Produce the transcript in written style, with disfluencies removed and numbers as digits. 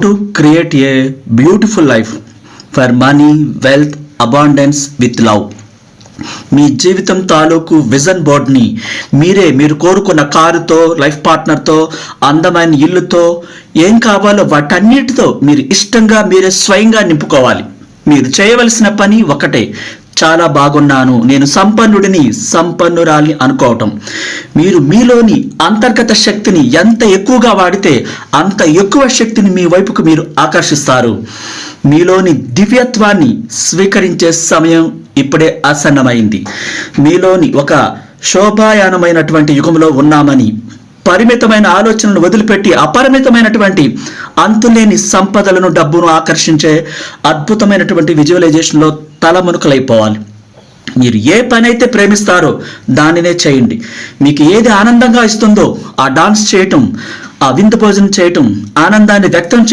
to create a beautiful life for money, wealth, abundance with love. మీ జీవితం తాలూకు vision బోర్డ్ని మీరు కోరుకున్న కారుతో, లైఫ్ పార్ట్నర్తో, అందమైన ఇల్లుతో, ఏం కావాలో వాటన్నిటితో మీరు ఇష్టంగా మీరే స్వయంగా నింపుకోవాలి. మీరు చేయవలసిన పని ఒకటే, చాలా బాగున్నాను, నేను సంపన్నుడిని, సంపన్నురాలి అనుకోవటం. మీరు మీలోని అంతర్గత శక్తిని ఎంత ఎక్కువగా వాడితే అంత ఎక్కువ శక్తిని మీ వైపుకు మీరు ఆకర్షిస్తారు. మీలోని దివ్యత్వాన్ని స్వీకరించే సమయం ఇప్పుడే ఆసన్నమైంది. మీలోని ఒక శోభాయానమైనటువంటి యుగంలో ఉన్నామని, పరిమితమైన ఆలోచనలను వదిలిపెట్టి అపరిమితమైనటువంటి అంతులేని సంపదలను, డబ్బును ఆకర్షించే అద్భుతమైనటువంటి విజువలైజేషన్లో తలమునుకలైపోవాలి. మీరు ఏ పని అయితే ప్రేమిస్తారో దానినే చేయండి. మీకు ఏది ఆనందంగా ఇస్తుందో ఆ డాన్స్ చేయటం, ఆ విందు భోజనం చేయటం, ఆనందాన్ని వ్యక్తం చేయటం